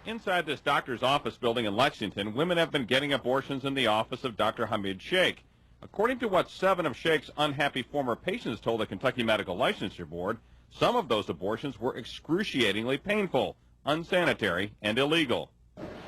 Inside this doctor's office building in Lexington, women have been getting abortions in the office of Dr. Hamid Sheikh. According to what 7 of Sheikh's unhappy former patients told the Kentucky Medical Licensure Board, some of those abortions were excruciatingly painful, unsanitary, and illegal.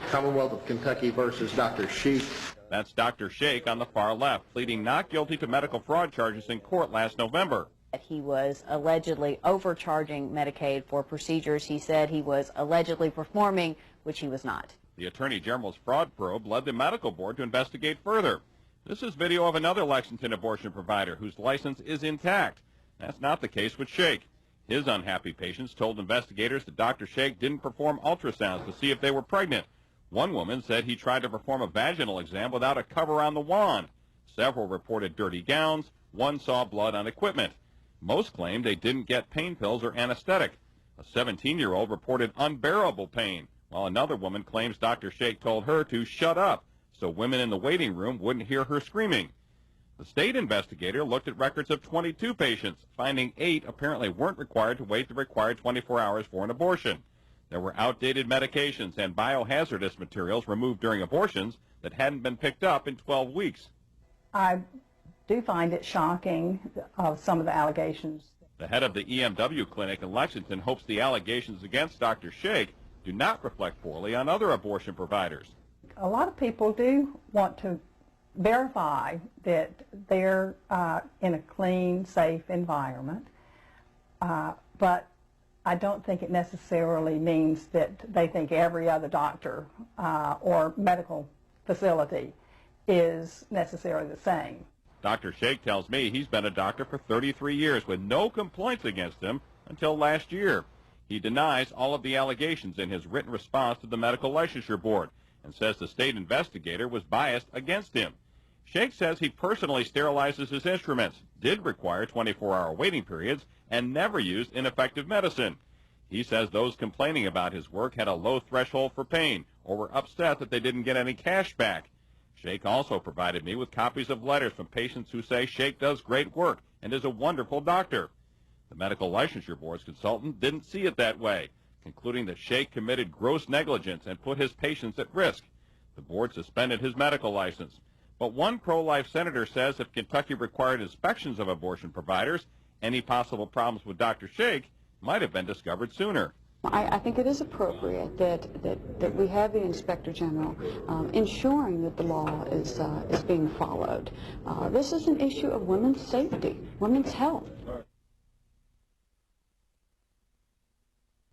Commonwealth of Kentucky versus Dr. Sheikh. That's Dr. Sheikh on the far left, pleading not guilty to medical fraud charges in court last November. He was allegedly overcharging Medicaid for procedures he said he was allegedly performing, which he was not. The Attorney General's fraud probe led the medical board to investigate further. This is video of another Lexington abortion provider whose license is intact. That's not the case with Sheikh. His unhappy patients told investigators that Dr. Sheikh didn't perform ultrasounds to see if they were pregnant. One woman said he tried to perform a vaginal exam without a cover on the wand. Several reported dirty gowns. One saw blood on equipment. Most claimed they didn't get pain pills or anesthetic. A 17-year-old reported unbearable pain, while another woman claims Dr. Sheikh told her to shut up so women in the waiting room wouldn't hear her screaming. The state investigator looked at records of 22 patients, finding 8 apparently weren't required to wait the required 24 hours for an abortion. There were outdated medications and biohazardous materials removed during abortions that hadn't been picked up in 12 weeks. I do find it shocking of some of the allegations. The head of the EMW clinic in Lexington hopes the allegations against Dr. Sheikh do not reflect poorly on other abortion providers. A lot of people do want to verify that they're in a clean, safe environment, but I don't think it necessarily means that they think every other doctor or medical facility is necessarily the same. Dr. Sheikh tells me he's been a doctor for 33 years with no complaints against him until last year. He denies all of the allegations in his written response to the Medical Licensure Board and says the state investigator was biased against him. Sheikh says he personally sterilizes his instruments, did require 24-hour waiting periods, and never used ineffective medicine. He says those complaining about his work had a low threshold for pain or were upset that they didn't get any cash back. Sheikh also provided me with copies of letters from patients who say Sheikh does great work and is a wonderful doctor. The Medical Licensure Board's consultant didn't see it that way, concluding that Sheikh committed gross negligence and put his patients at risk. The board suspended his medical license. But one pro-life senator says if Kentucky required inspections of abortion providers, any possible problems with Dr. Sheikh might have been discovered sooner. I think it is appropriate that we have the Inspector General ensuring that the law is being followed. This is an issue of women's safety, women's health.